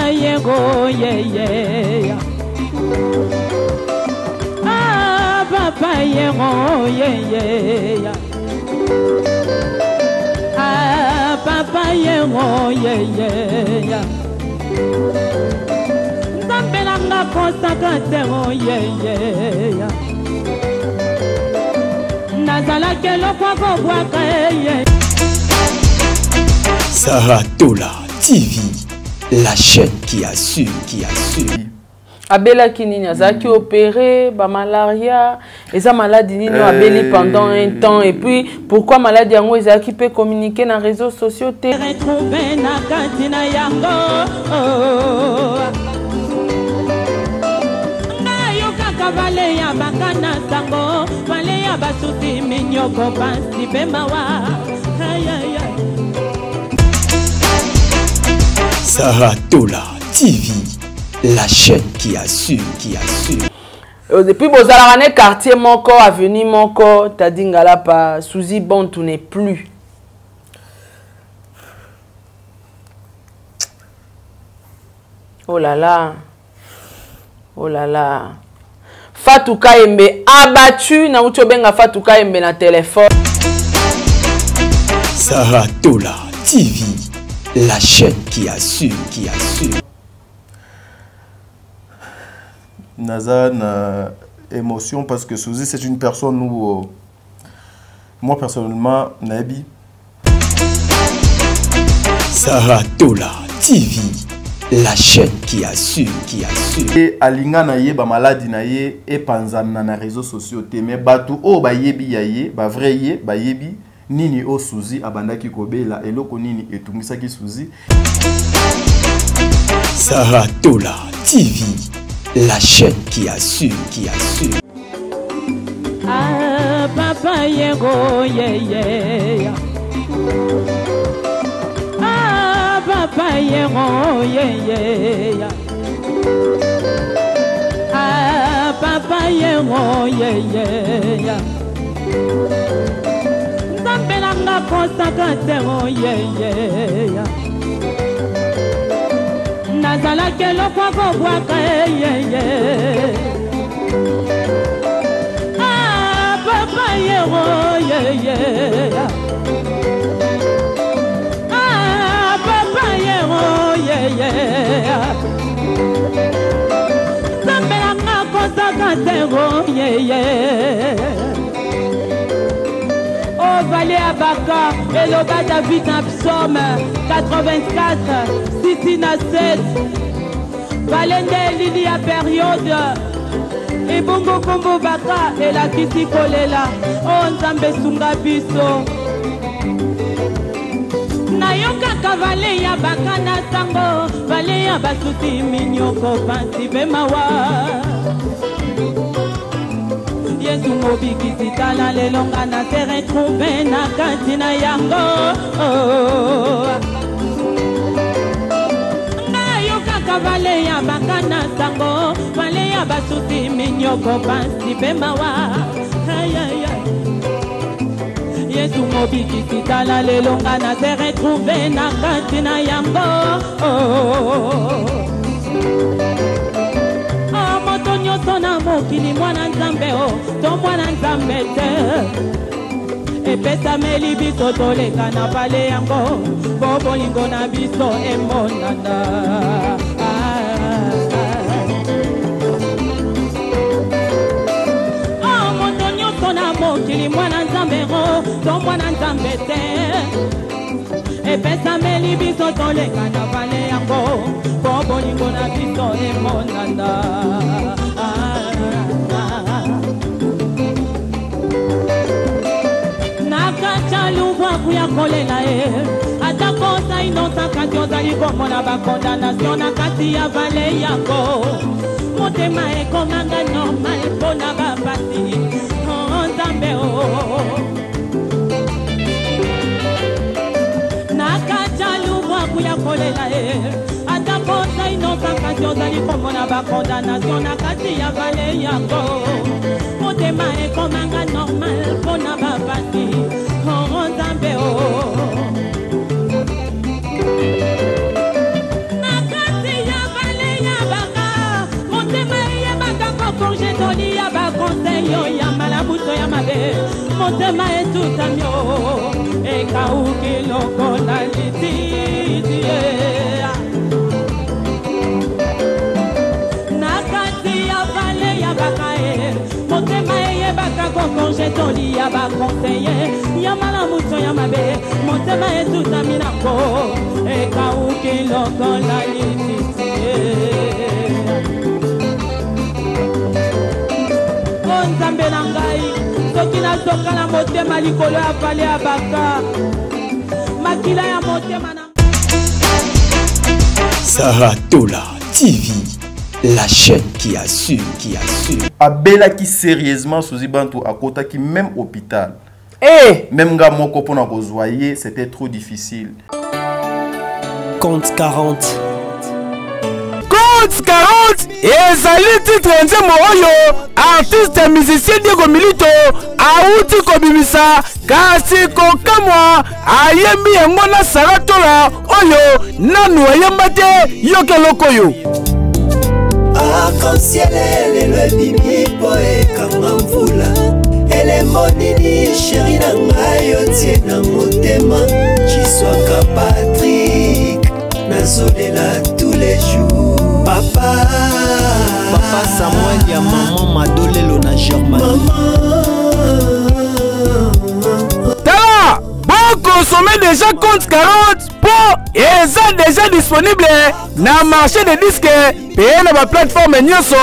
papa yego ye. Ah papa yego ye. Ah papa yego ye. Nzambelanga kosakate ye. Nazala kelo kwa kobwaka ye. Saratola TV, la chaîne qui assure, Abela Kinini azaki opéré, ba malaria, et ça maladie nino abeli pendant un temps, et puis pourquoi maladie yango ezaki peut communiquer dans les réseaux sociaux te retrouver na kantina yango na yoka kavale ya bakana sango vale ya basuti minyoko pansi bemawa Saratola TV, la chaîne qui assure. Depuis Bozalane quartier moko, avenue moko, Tadingala pa Souzi bon tout n'est plus. Oh là là. Oh là là. Fatou Kayembe abattu na uchobenga Fatou Kayembe na téléphone. Saratola TV, la chaîne qui assure. Naza na émotion parce que Souzi c'est une personne où moi personnellement Nabi. Saratola TV, la chaîne qui assure. Et alinga na ye ba maladie na ye et panzana na réseaux sociaux te mais batu o ba yebi yaye ba vrai ye ba yebi nini o Souzi abandaki kobela eloko nini etungisaki Souzi. Saratola TV, la chaîne qui assure. Ah papa yego ye. Ah papa yego ye. Ah papa yego ye. Nzambelanga kosakate ye. Nazala kelo kwa kobwaka ye. Ah papa yego ye. Ah papa yego ye. Nzambelanga kosakate ye. Oh Valé Abaka, Eloba David Psaume 84, Sitina 7, Valende Lilia période, et Bongo Kombo Baka, et la Kiti Kolela, oh Nzambe Sunga Biso. Nayoka Kavale ya Baka na Sango, Vale ya Basuti Minyoko Pansi Bemawa. Yesu mobiki titala lelonga na se retrouver na kantina yango na yoka kavale ya bakana sango vale ya basuti minyoko pansi bemawa Yesu mobiki titala lelonga na se retrouver na kantina yango Sona mokili mwana nzambe o to mwana nzambe te epesa meli biso toleka na pale yango po bolingo na biso emonana moto nyonso na mokili mwana nzambe o to mwana nzambe te epesa meli biso toleka na pale yango po bolingo na biso emonana ya kolela atako sa inota kati ozali komona bakondamnation na kati ya vale yango motema ekomanga normal mpona bapasi nzambe na kati ya lubwaku ya kolela atako sa inota kati ozali komona bakondamnation na kati ya vale yango motema ekomanga normal mpona bapasi Nzambe na kati ya motema etutamio ekauki lokola lititi nakati ya vale ya bakae motema eyebaka kokonje toli ya bakonseye ya malamuso ya mabe motema etutami nango ekauki lokola lititi nzambe na ngai soki nazoka na motema likolo ya vale ya baka makila ya motema na Saratola TV, la chaîne qui assure, Abela qui sérieusement sous Ibantou à Kota qui même hôpital. Même gars moko pona kozoyer, c'était trop difficile. Compte 40. Compte 40 ezali titre nzembo oyo artiste musicien Diego Milito auti kobimisa kasi kokamwa ayembi yango na Saratola oyo nanu ayemba te yoke lokoyo Arc-en-ciel le bibi poe kanga mvula elembo nini chéri na ngai otie na motema Chiswaka Patrick nazolela tous les jours Papa Samuel ya maman Madolelo na Germanie Tala, bon consommer déjà compte 40 pour eza déjà disponible na marché de disques payé na ba plateforme nyonso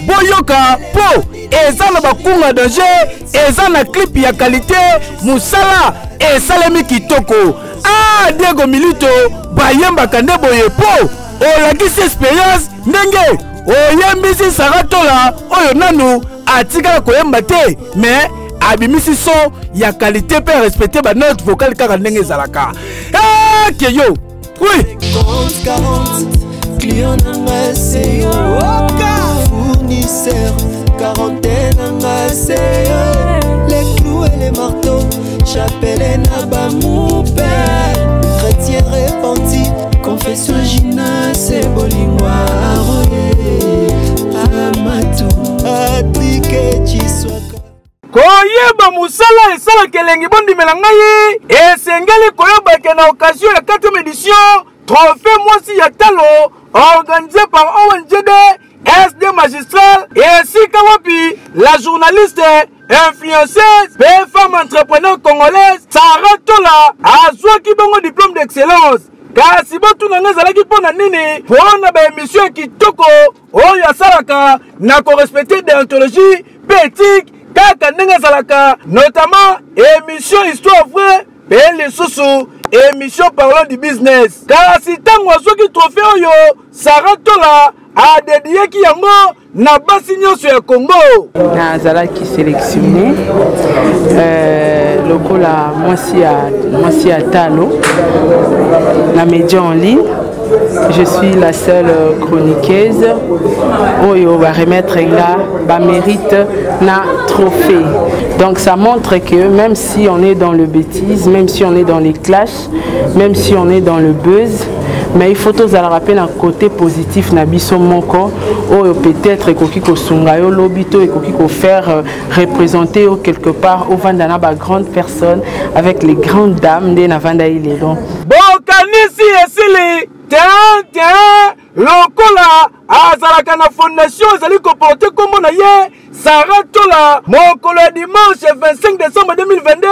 boyoka po eza na bakunga danger eza na clip ya qualité musala esalemi kitoko Diego Milito bayembaka nde boye po olakisi expérience ndenge oyembisi Saratola oyo nanu atikala koyemba te mais abimisi son ya qualité pe respecter ba note vocale kaka ndenge ezalaka ke yo oui compte 40 client nanga c'est yo fournisseur quarantaine nanga c'est yo les clous et les marteaux chapelle na bamoupe chrétien repenti confession Gina c'est bolingwa amatu atrike Chiswaka koyeba musala esala kelengi bondimela ngai esengeli koyeba ke na occasion ya 4e édition trophée mwasi ya talo organisé par ONGD SD magistral et sika wapi la journaliste influenceuse et femme entrepreneur congolaise Saratola azwaki bongo diplôme d'excellence kasi botuna ngezalaki mpona nini mpona baémission kitoko oyo asalaka na korespecte déontologie pe éthique kaka ndenge ezalaka notamment émission histoire vraie pe lisusu émission parlant du business kasi ntango azwaki trophée oyo Saratola adedieki yango na basi nyonso ya Congo nazalaki sélectionné lokola mwasi ya talo na média en ligne. Je suis la seule chroniqueuse oyo va remettre là ba mérite na trophée. Donc ça montre que même si on est dans le bêtise, même si on est dans les clashs, même si on est dans le buzz, mais il faut tous aller rappeler un côté positif na biso moko oyo peut-être ekoki kosunga yo lobito ekoki ko faire représenter quelque part au vandana ba grande personne avec les grandes dames de na vanda ile donc bokanisi esili tiens lokola azalaka na fondation ezali koporte kombo na ye Saratola mokolo ya dimanche 25 décembre 2022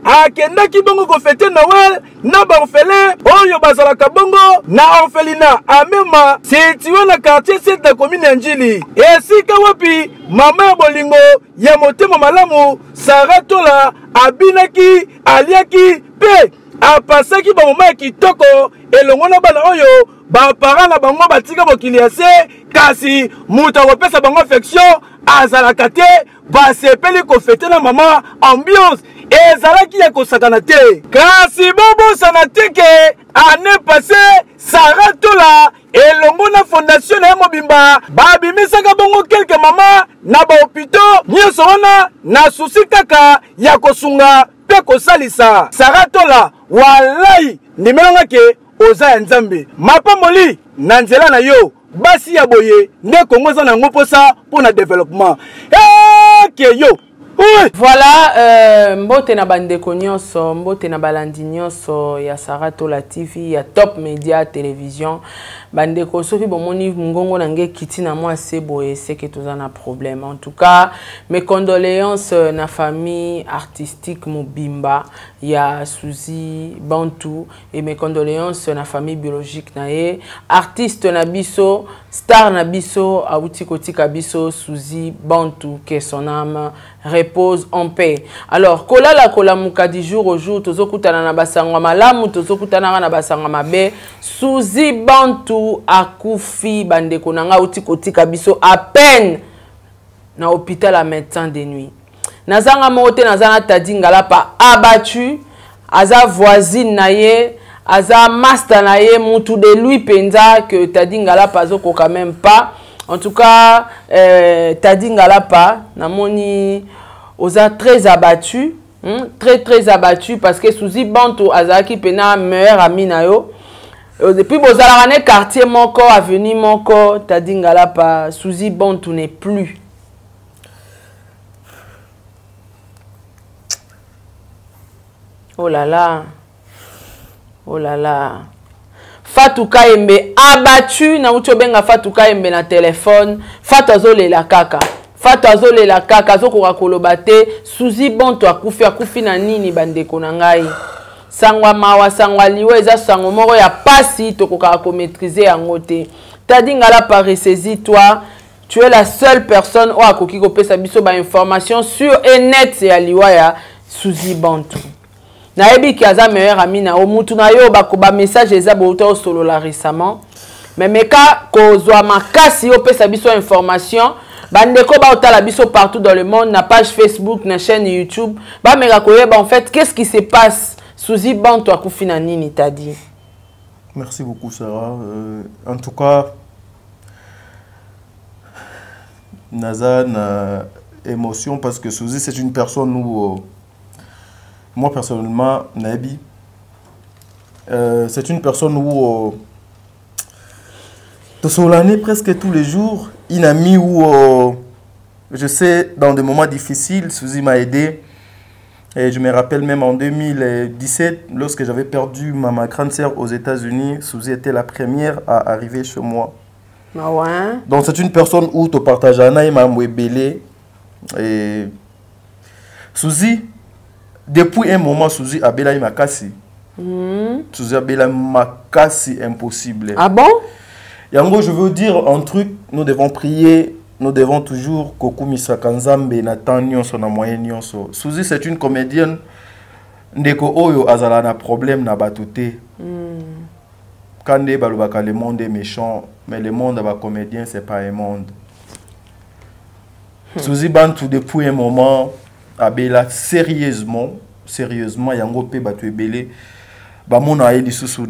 akendaki bongo kofete Noël na baorphelin oyo bazalaka bongo na orphelinat amema situé na quartier 7 na commune ya Njili esika wapi mama ya bolingo ya motema malamu Saratola abinaki aliaki pe apasaki bamoma ya kitoko elongo na bana oyo bapara na bango batika bokili ya se kasi mutu akopesa bango affection azalaka te basepeli kofete na mama ambiance ezalaki ya kosakana te kasi bobosana te ke année passée Saratola elongo na fondation na ye mobimba babimisaka bongo quelques mama na bahôpitaux nyonso wana na susi kaka ya kosunga pe kosalisa Saratola walai ndimelanga ke oza ya nzambe mapamboli na nzela na yo basi ya boye nde Kongo za nango posa pour na développement ke yo Oui. Voilà, mbote na bandeko nyonso, mbote na balandi nyonso ya Saratola TV, ya Top Media Télévision. Bandeko soki bomoni ngongo na nge kiti na moi sebo et c'est que tous un problème. En tout cas, mes condoléances na famille artistique Mobimba, ya Suzy Bantu et mes condoléances na famille biologique nae, artiste na biso, star na biso, auti kotika biso Suzy Bantu, que son âme repose en paix. Alors, kola muka du jour au jour, tozo kutana na basangwa malamu, tozo kutana na basangwa mabe, Suzy Bantu akufi bandeko nanga uti kotika biso à peine na hôpital à médecin de nuit. Nazanga mote nazana tadingala pa abattu, aza voisine naye, aza master naye, mutu de lui penza que tadingala pa zoko quand même pas. En tout cas, tadingala pa namoni oza très abattu, très abattu parce que Suzy Bantu azaki pena meilleur ami na yo. Depuis Bozalane quartier moko avenue moko tadingala pa Suzy Bantu n'est plus. Oh là là. Oh là là. Fatou Kayembe abattu na ucho benga Fatou Kayembe na téléphone. Fatou azolela kaka. Fatou azolela kaka zoko kolobate Suzy Bantu akufi na nini bandeko na ngai. Sangwa mawa sangwa liwe eza sango moko ya pasi tokoka ko maîtriser yango te. Tadingala par ressaisis-toi. Tu es la seule personne ou akoki ko pesa biso ba information sur et net ya liwa ya Suzy Bantu. Na ebi ki aza meilleur ami na omutu na yo ba ko ba message eza bouto solo la récemment. Mais meka ko zwa makasi o pesa biso information. Bandeko ba otala biso partout dans le monde na page Facebook na chaîne YouTube. Ba meka ko yeba en fait qu'est-ce qui se passe? Suzy Bantu akufi na nini tadi? Merci beaucoup Sarah. En tout cas, naza na émotion parce que Suzy c'est une personne où moi personnellement Nabi c'est une personne où de l'année presque tous les jours, une amie où je sais dans des moments difficiles Suzy m'a aidé. Et je me rappelle même en 2017, lorsque j'avais perdu ma grande sœur aux États-Unis, Suzy était la première à arriver chez moi. Ah ouais. Donc c'est une personne où tu partages un et m'a belé. Et Suzy, depuis un moment, Suzy a belé ma casse. Suzy a belé ma casse impossible. Ah bon? Et en gros, je veux dire un truc, nous devons prier. Nous devons toujours kokumisa kanzambe na tanyon so na moyen nyonso. Suzy c'est une comédienne ndeko oyo azala na problème na batute. Kande balobaka le monde est méchant, mais le monde ba comédien c'est pas un monde. Suzy Bantu depuis un moment abela sérieusement yango pe batu ebele ba mona ye lisusu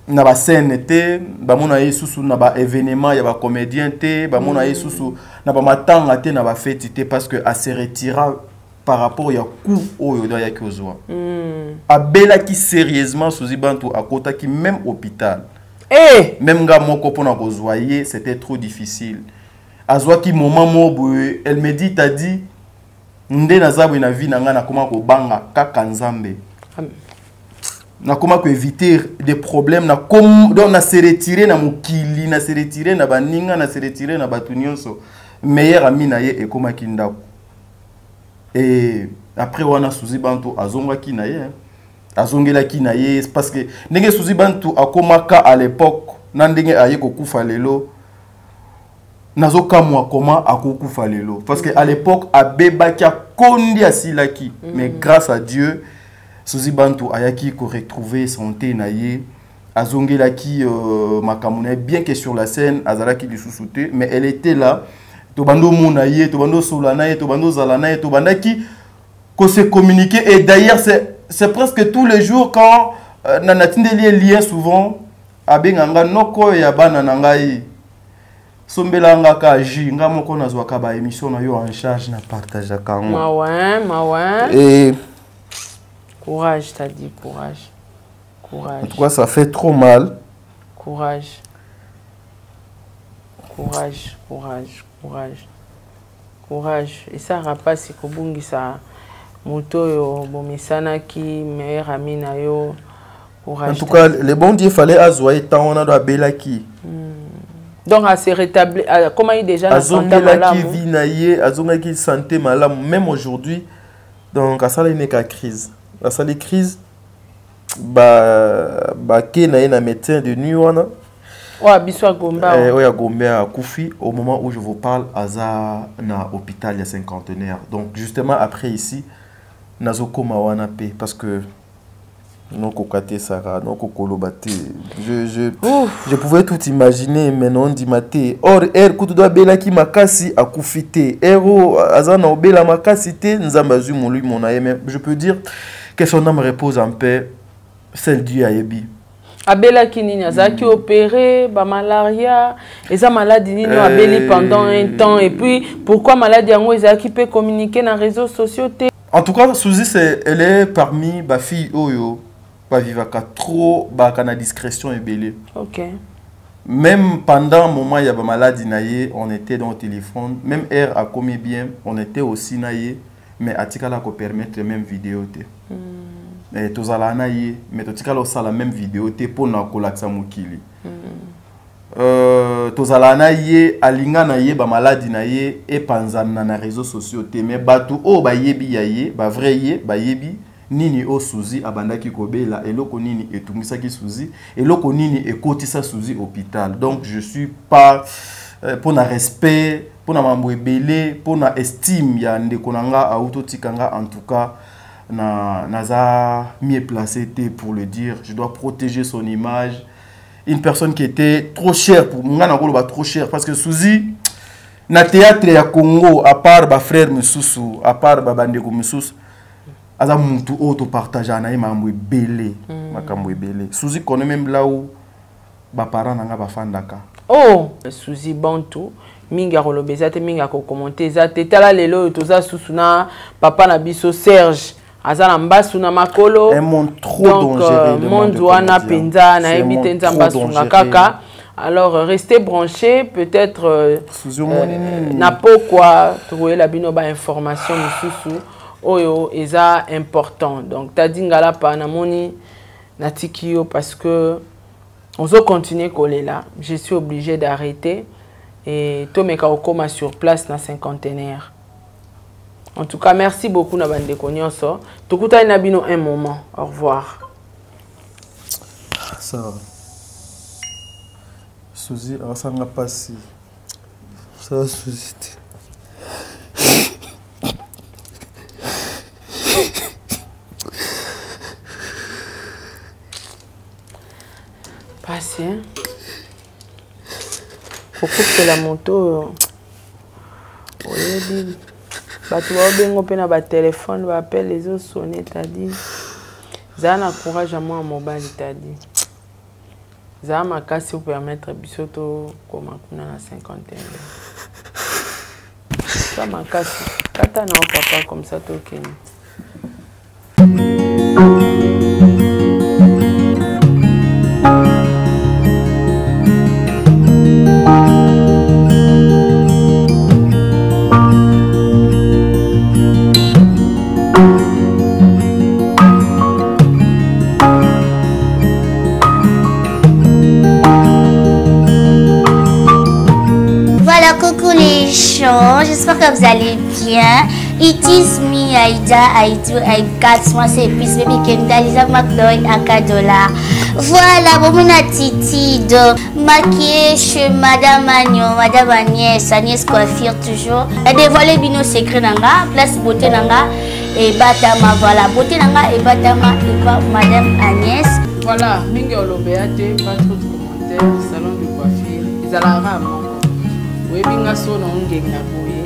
na ba scène te ba mona ye susu na ba événement ya ba comédien te ba mona ye susu na ba matanga te na ba fête te parce que a se retira par rapport ya coup oyo da ya kozwa abela ki sérieusement Suzy Bantu akota ki même hôpital même nga moko pona kozwa ye c'était trop difficile azwa ki moment mo elle me dit t'as dit nde nazabwe na vie na nga na koma ko banga kaka nzambe na comment éviter des problèmes na comme donc na se retirer na mukili na se retirer na baninga na se retirer na batunyonso meilleur ami na ye e koma kindako et après wana Suzy Bantu azonga ki na ye azongela ki na ye parce que ndenge Suzy Bantu akomaka à l'époque na ndenge aye kokufa lelo nazokamwa comment akokufa lelo parce que à l'époque abeba ki akondi asilaki mais grâce à Dieu Suzy Bantu ayaki ko retrouver santé naye azongelaki makamuna bien que sur la scène azalaki lisusuté mais elle était là to bando monaye to bando solanaye to bando zalanaye to bandaki ko se communiquer et d'ailleurs c'est presque tous les jours quand nanatindeli lien souvent abenganga noko ya bana nangai sombelanga ka ji nga moko nazwaka ba émission na yo en charge na partage kango ma ouais et courage, t'as dit courage. Courage. En tout cas, ça fait trop mal. Courage. Courage, courage, courage. courage. Et ça rapace c'est kobungi ça moto yo bomisana qui meilleur ami na yo. En tout cas, le bon Dieu fallait azoyer tant on a doit bela qui. Donc à se rétablir, comment il déjà la santé malade. Qui vit naïe, azonga qui santé malade même aujourd'hui. Donc à ça il n'est qu'à crise. À ça les crises ba ke na médecin de nuit wana. Ouais, biswa Gomba. Ouais, Gomba a Koufi au moment où je vous parle aza na hôpital il y a cinquantenaire. Donc justement après ici nazoko mawana pe parce que non kokate Sarah, non kokolobate. Je pouvais tout imaginer, mais non dit maté. Or, kutu doit bela ki makasi a koufité. Ero azana obela makasi te nzambazu mon lui mon aime. Je peux dire que son âme repose en paix, celle du Ayebi. Abela ki nini azaki opéré ba malaria, eza maladie nini abeli pendant un temps et puis pourquoi maladie yango ezaki peut communiquer dans les réseaux sociaux te. En tout cas, Suzy elle est parmi ba fille oyo. Pas vivre trop na discrétion et belé. OK. Même pendant un moment il y a des maladies naïe, on était dans le téléphone, même air a commis bien, on était aussi naïe, mais atikala ko permettre même vidéo té. Et tous ala naïe, mais atikala aussi la même vidéo té pour na kolaksa mukili. Tous ala naïe alinga naïe ba maladie naïe et panzana na réseaux sociaux té mais batu o ba yebi yaye, ba vrai ye, ba yebi nini o Suzy abandaki kobela eloko nini etungisaki Suzy eloko nini ekotisa Suzy hôpital. Donc je suis pas pour na respect pour na mambo ebele pour na estime ya ndeko nanga auto tikanga en tout cas na naza mieux placé pour le dire. Je dois protéger son image. Une personne qui était trop chère pour moi na koloba trop cher parce que Suzy na théâtre ya Congo à part ba frère Mususu à part ba bandeko Mususu aza muntu auto partager na mambo ebele makambo ebele. Suzy connaît même là où ba parents nanga ba fandaka. Oh, Suzy Bantu minga kolobeza te minga ko commenter za te tala lelo toza susuna papa na biso Serge azala mbasu na makolo. Un monde trop dangereux. Donc monde wana penza na ebite nzambasu na kaka. Alors restez branchés peut-être na pokwa trouver la bino ba information mususu. Oyo eza important. Donc tadingala pa na moni natikio parce que on doit continuer coller là. Je suis obligé d'arrêter et tomeka okoma sur place na cinquantenaire. En tout cas, merci beaucoup na bande konyoso. Tokuta na bino un moment. Au revoir. Ça va. Suzy, ça n'a pas si. Ça Suzy. Passé. Faut couper la moto. Oui, tu vas bien open à téléphone, va appeler les autres sonner, t'as dit. Zana courage à moi à mobile, t'as dit. Zana m'a cassé pour permettre bisoto comme on a la cinquantaine. Ça m'a cassé. Kata na papa comme ça token. J'espère que vous allez bien. It is me, Aïda, I 4 mois, c'est plus baby Kenda, Lisa McDoy, $1. Voilà, bon, mon attitude. Maquillée chez Madame Agnon, Madame Agnès Coiffure toujours. Elle dévoilé bino secret nanga, place beauté nanga et batama. Voilà, beauté nanga et batama et pas Madame Agnès. Voilà, mingi olobéate, pas trop de commentaires, salon de coiffure. Ils allaient à oui, bien sûr, on gagne la bouée.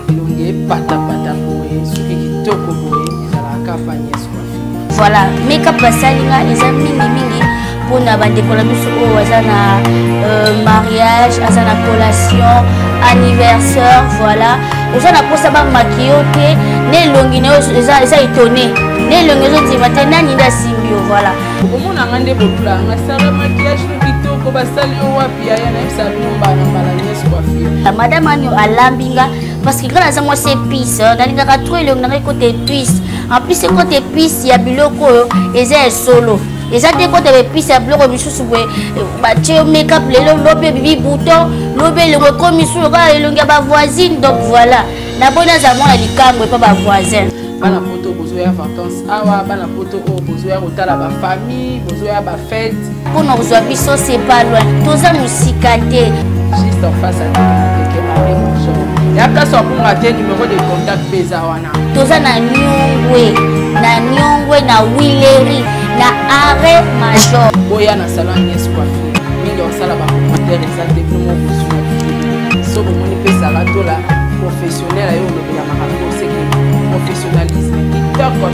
On pata bouée. Ce qui est tout bouée, ils allaient à campagne. Voilà, make-up basalinga, les amis mimi pour na bande colabiso au azana mariage, azana collation, anniversaire, voilà. Ozana pour ça ba maquilloter, né longine eza étonné. Né longine ti matena ni da simbio, voilà. Comment on a rendé beaucoup là, on a ça maquillage Madame Agnon Alambinga parce que grâce à moi c'est épice nalingaka trop elongi nanga côté épice en plus c'est côté épice ya biloko eza solo eza te côté épice ya biloko misusu boye batie make-up lelo lobe bibi bouton lobe elongo komi solo kaka elongi ya bavoisine donc voilà nabona za mwana likambo epa bavoisin bana poto bozoya vacances awa bana poto oyo bozoya kotala bafamille bozoya bafete mpona kozwa biso c'est pas loin toza mosika te juste en face à tekeke marie mojo ya place wakunga te numéro de contact mpe eza wana toza na Nyongwe na Wileri na arrêt major boya na salon Agnès Coiffure mingi osala bacommentaire eza te plomo kozwa so bomoni mpe salatola professionnel ayo olobela makambo oseke professionnalisme kitoko